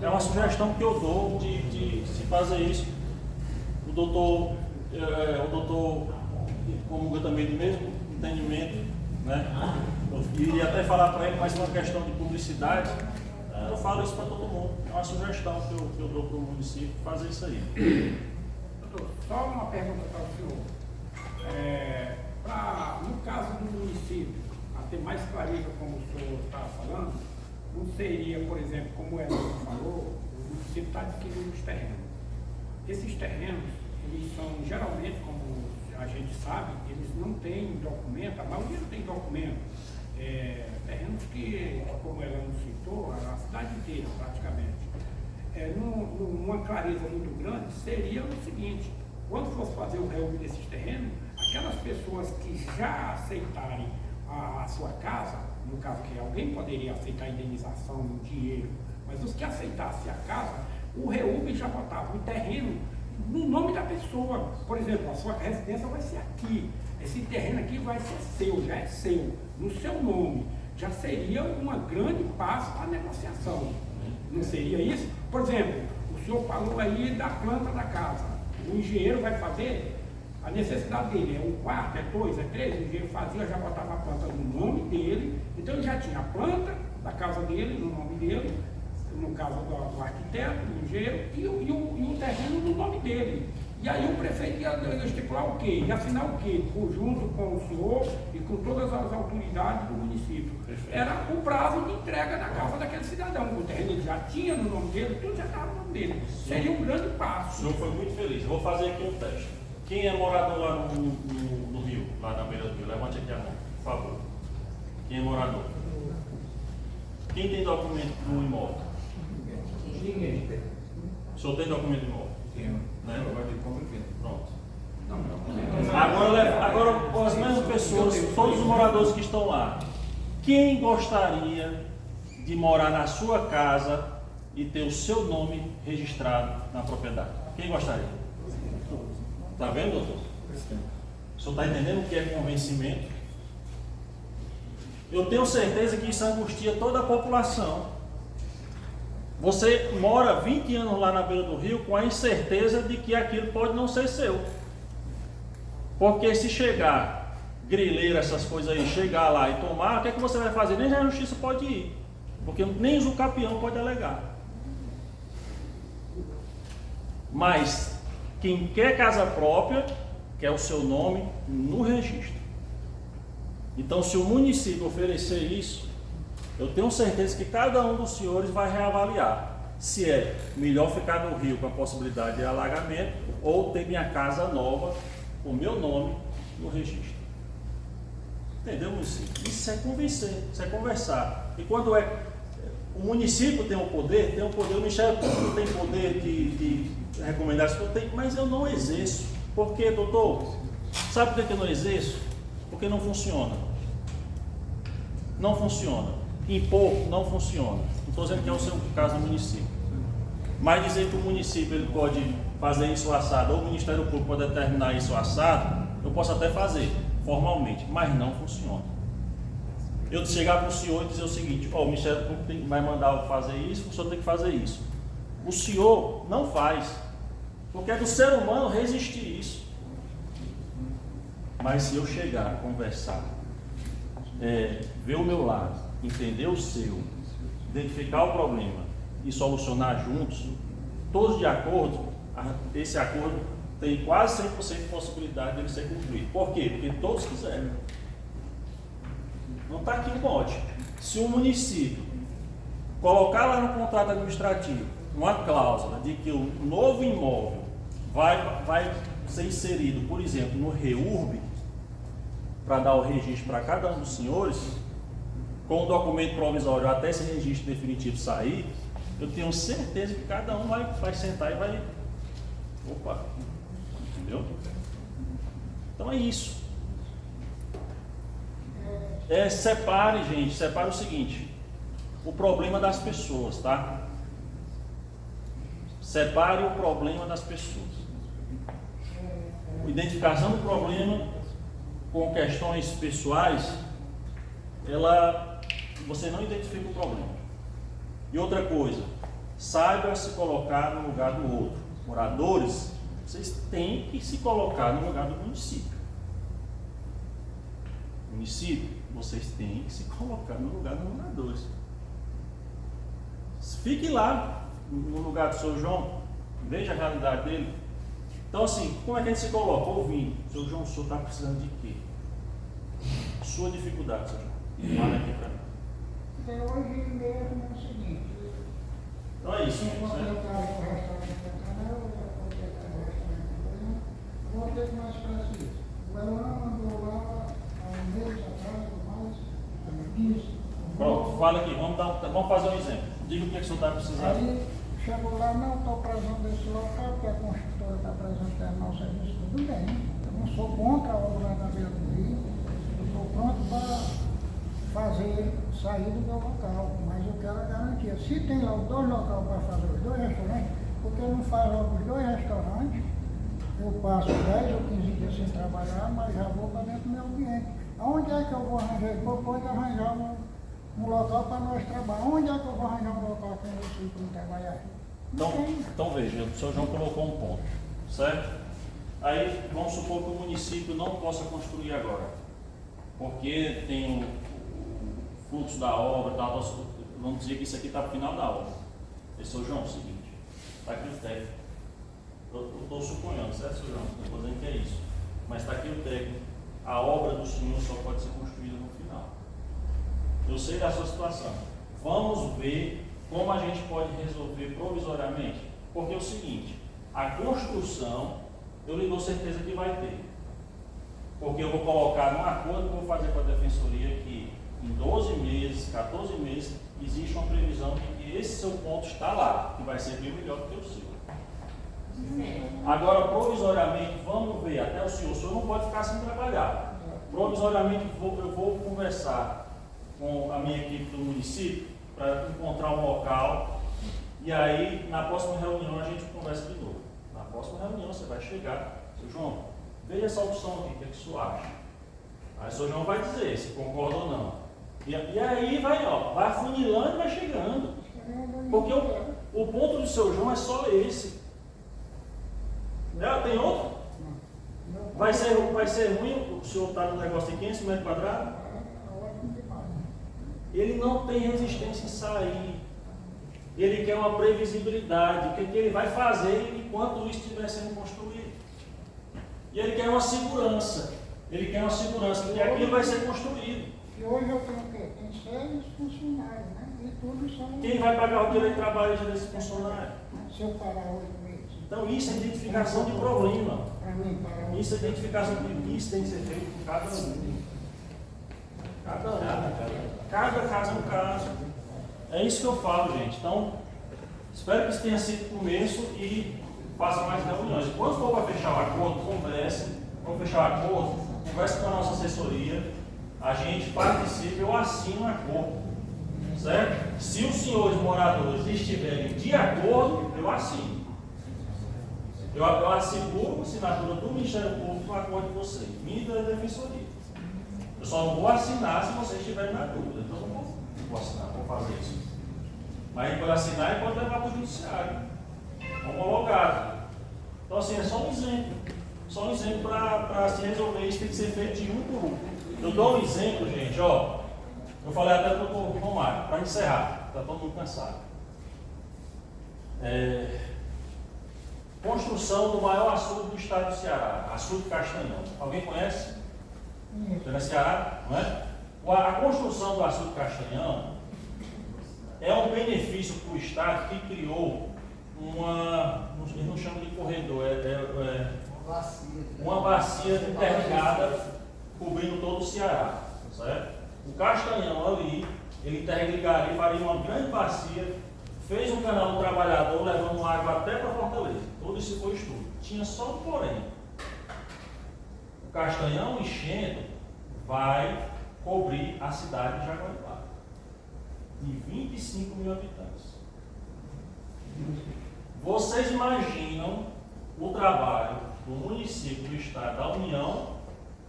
é uma sugestão que eu dou de se fazer isso. O doutor comunga também do mesmo entendimento, né? Eu iria até falar para ele, mas uma questão de publicidade, eu falo isso para todo mundo. É uma sugestão que eu dou para o município fazer isso aí. Doutor, só uma pergunta para o senhor. No caso do município, a ter mais clareza, como o senhor está falando, não seria, por exemplo, como o Edson falou, o município está adquirindo os terrenos. Esses terrenos, eles são geralmente, como a gente sabe, eles não têm documento, a maioria não tem documento. Terrenos que, como ela nos citou, a cidade inteira praticamente. Uma clareza muito grande seria o seguinte: quando fosse fazer o reúno desses terrenos, aquelas pessoas que já aceitarem a sua casa, no caso que alguém poderia aceitar a indenização no dinheiro, mas os que aceitassem a casa, o reúno já botava o terreno no nome da pessoa. Por exemplo, a sua residência vai ser aqui, esse terreno aqui vai ser seu, já é seu, no seu nome. Já seria uma grande passo para a negociação. Não seria isso? Por exemplo, o senhor falou aí da planta da casa. O engenheiro vai fazer, a necessidade dele é 1 quarto, é 2, é 3, o engenheiro fazia, já botava a planta no nome dele, então ele já tinha a planta da casa dele, no nome dele, no caso do arquiteto, do engenheiro, e o terreno no nome dele. E aí o prefeito ia estipular o quê? Ia assinar o quê? Junto com o senhor e com todas as autoridades do município. Era o prazo de entrega da casa daquele cidadão. O terreno ele já tinha no nome dele, tudo já estava no nome dele. Seria um grande passo. O senhor foi muito feliz. Eu vou fazer aqui um teste. Quem é morador lá no Rio, lá na beira do Rio? Levante aqui a mão, por favor. Quem é morador? Quem tem documento no imóvel? Ninguém. O senhor tem documento no imóvel? Tenho. Né? Pronto. Não. Agora, as mesmas pessoas, todos os moradores que estão lá, quem gostaria de morar na sua casa e ter o seu nome registrado na propriedade? Quem gostaria? Está vendo, doutor? O senhor está entendendo o que é convencimento? Eu tenho certeza que isso angustia toda a população. Você mora 20 anos lá na beira do rio com a incerteza de que aquilo pode não ser seu. Porque se chegar grileira, essas coisas aí, chegar lá e tomar, o que é que você vai fazer? Nem a justiça pode ir. Porque nem o capião pode alegar. Mas quem quer casa própria, quer o seu nome no registro. Então, se o município oferecer isso, eu tenho certeza que cada um dos senhores vai reavaliar se é melhor ficar no rio com a possibilidade de alagamento ou ter minha casa nova com o meu nome no registro. Entendeu, município? Isso é convencer, isso é conversar. E quando o município tem o poder, o Ministério Público tem poder de recomendar isso, mas eu não exerço. Por quê, doutor? Sabe por que eu não exerço? Porque não funciona. Não funciona. Impor não funciona. Não estou dizendo que é o seu caso no município. Mas dizer que o município ele pode fazer isso assado, ou o Ministério Público pode determinar isso assado, eu posso até fazer formalmente, mas não funciona. Eu chegar para o senhor e dizer o seguinte: o Ministério Público vai mandar eu fazer isso, o senhor tem que fazer isso. O senhor não faz, porque é do ser humano resistir isso. Mas se eu chegar, conversar, ver o meu lado, entender o seu, identificar o problema e solucionar juntos, todos de acordo, esse acordo tem quase 100% de possibilidade de ele ser cumprido. Por quê? Porque todos quiserem. Não está aqui o bote. Se o município colocar lá no contrato administrativo uma cláusula de que o novo imóvel vai ser inserido, por exemplo, no REURB, para dar o registro para cada um dos senhores, com o documento provisório até esse registro definitivo sair, eu tenho certeza que cada um vai sentar e vai... Opa! Entendeu? Então é isso. Separe, gente, separe o seguinte: o problema das pessoas, tá? Separe o problema das pessoas. Identificação do problema com questões pessoais, você não identifica o problema. E outra coisa, saiba se colocar no lugar do outro. Moradores, vocês têm que se colocar no lugar do município. Município, vocês têm que se colocar no lugar dos moradores. Fique lá no lugar do seu João, veja a realidade dele. Então assim, como é que a gente se coloca? Ouvindo. Seu João, o senhor está precisando de quê? Sua dificuldade, seu João. Fala aqui para mim. Então hoje mesmo é o seguinte. Então é isso. Eu vou ter um restaurante canal, eu vou ter um restaurante, vou ter mais para si. O Elan mandou lá há um mês atrás, mais, isso. Pronto, fala aqui, vamos fazer um exemplo. Diga o que o senhor está precisando. Aí chegou lá, não estou precisando desse local, porque a construtora está precisando do nosso serviço, tudo bem. Eu não sou contra a obra na beira do rio, eu estou pronto para fazer sair do meu local, mas eu quero a garantia. Se tem lá os dois locais para fazer os dois restaurantes, porque não faz logo os dois restaurantes, eu passo 10 ou 15 dias sem trabalhar, mas já vou para dentro do meu ambiente. Aonde é que eu vou arranjar? Eu vou arranjar um local para nós trabalhar. Onde é que eu vou arranjar um local para vocês para trabalhar? Então veja, o senhor João colocou um ponto, certo? Aí vamos supor que o município não possa construir agora, porque tem o fluxo da obra, vamos dizer que isso aqui está para o final da obra. Seu João, é o seguinte, está aqui o técnico. Eu estou suponhando, certo, seu João? Não estou dizendo que é isso, mas está aqui o técnico. A obra do senhor só pode ser construída no final. Eu sei da sua situação. Vamos ver como a gente pode resolver provisoriamente. Porque é o seguinte, a construção, eu lhe dou certeza que vai ter. Porque eu vou colocar num acordo que eu vou fazer com a defensoria que em 12 meses, 14 meses, existe uma previsão de que esse seu ponto está lá, que vai ser bem melhor do que o seu. Agora, provisoriamente, vamos ver, até o senhor não pode ficar sem trabalhar. Provisoriamente, eu vou conversar com a minha equipe do município para encontrar um local e aí, na próxima reunião, a gente conversa de novo. Na próxima reunião, você vai chegar, seu João, veja essa opção aqui, o que é que o senhor acha? Aí o senhor João vai dizer se concorda ou não. E aí vai afunilando e vai chegando. Porque O ponto do seu João é só esse. Tem outro? Vai ser ruim o senhor estar no negócio de 500 metros quadrados? Ótimo demais. Ele não tem resistência em sair. Ele quer uma previsibilidade, o que ele vai fazer enquanto isso estiver sendo construído. E ele quer uma segurança. Ele quer uma segurança que aquilo vai ser construído. E hoje eu tenho o quê? Tem 6 funcionários, né? E tudo são... Quem vai pagar o direito de trabalho desse funcionário? Se eu parar 8 meses. Então isso é identificação de problema. Para mim, parar 8 Isso é identificação de isso tem que ser feito com cada um. Cada caso é um caso. É isso que eu falo, gente. Então, espero que isso tenha sido o começo e faça mais reuniões. Quando for para fechar o acordo, converse. Vamos fechar o acordo, converse com a nossa assessoria, a gente participe, eu assino o acordo. Certo? Se os senhores moradores estiverem de acordo, eu assino. Eu asseguro a assinatura do Ministério Público no acordo de vocês, minha e da Defensoria. Eu só não vou assinar se vocês estiverem na dúvida. Então eu não vou assinar, vou fazer isso. Mas ele pode assinar e pode levar para o judiciário. Homologado. Então assim, é só um exemplo. Só um exemplo para se resolver isso, tem que ser feito de um por um. Eu dou um exemplo, gente, ó. Eu falei até para o Romário, para encerrar, está todo mundo cansado. Construção do maior açude do estado do Ceará, açude Castanhão. Alguém conhece? Pela Ceará, não é? A construção do açude Castanhão é um benefício para o estado que criou eles não chamam de corredor, uma bacia interligada cobrindo todo o Ceará, certo? O Castanhão ali, ele interligaria, faria uma grande bacia, fez um canal do trabalhador levando água até para Fortaleza. Todo isso foi estudo. Tinha só um porém. O Castanhão enchendo vai cobrir a cidade de Jaguaribá, de 25 mil habitantes. Vocês imaginam o trabalho do município, do estado, da União,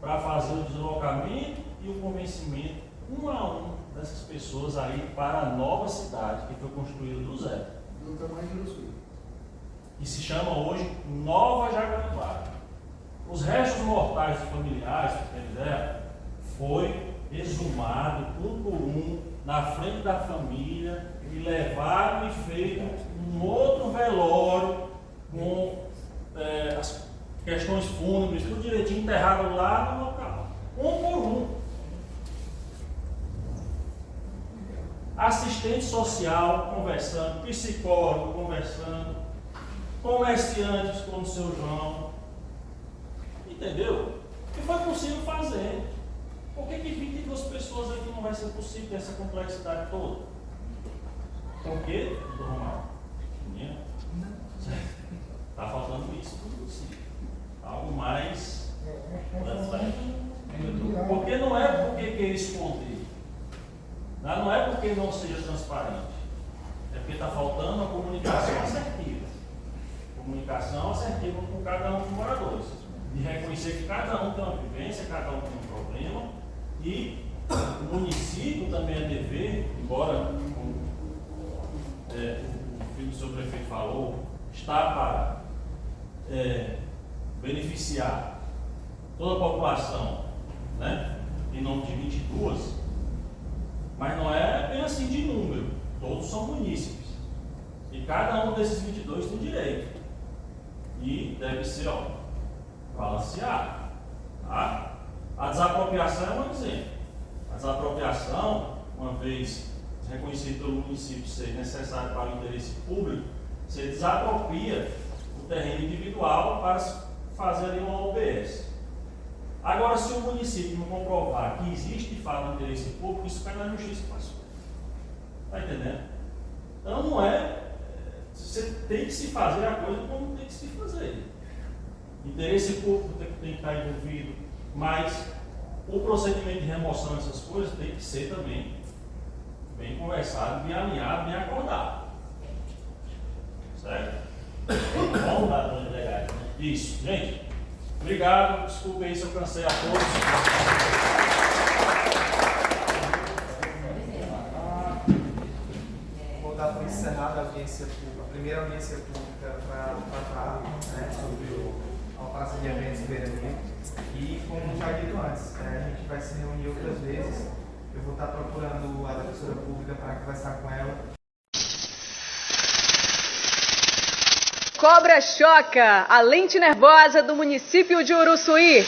para fazer o deslocamento e o convencimento um a um dessas pessoas aí para a nova cidade que foi construída do zero. Do tamanho do Sul. Que se chama hoje Nova Jaguaribá. Os restos mortais dos familiares, se vocês quiser, foi exumado um por um na frente da família e levaram e feito um outro velório com as questões fúnebres, tudo direitinho, enterrado lá no local. Um por um. Assistente social conversando, psicólogo conversando, comerciantes como o seu João. Entendeu? E foi possível fazer. Por que 22 pessoas aqui não vai ser possível ter essa complexidade toda? Por quê, doutor Romário? Está faltando isso tudo possível. Algo mais. Porque não é porque quer esconder. Não é porque não seja transparente. É porque está faltando a comunicação assertiva. Comunicação assertiva com cada um dos moradores. De reconhecer que cada um tem uma vivência, cada um tem um problema. E o município também é dever, embora o filho do seu prefeito falou, está para beneficiar toda a população, né, em nome de 22, mas não é bem assim de número, todos são munícipes, e cada um desses 22 tem direito, e deve ser balanceado, tá? A desapropriação é um exemplo. A desapropriação, uma vez reconhecido pelo município ser necessário para o interesse público, você desapropria o terreno individual para fazer ali uma OBS. Agora, se o município não comprovar que existe de fato um interesse público, isso cai na justiça e passou. Está entendendo? Então não é. Você tem que se fazer a coisa como tem que se fazer. Interesse público tem que estar envolvido, mas o procedimento de remoção dessas coisas tem que ser também bem conversado, bem alinhado, bem acordado. Certo? Vamos lá, dona delegada. Isso, gente. Obrigado. Desculpe aí se eu cansei a todos. Vou dar para encerrada a primeira audiência pública para tratar, né, sobre a praça de eventos Beira Rio. E como já dito antes, a gente vai se reunir outras vezes. Eu vou estar procurando a defensora pública para conversar com ela. Cobra choca a lente nervosa do município de Uruçuí.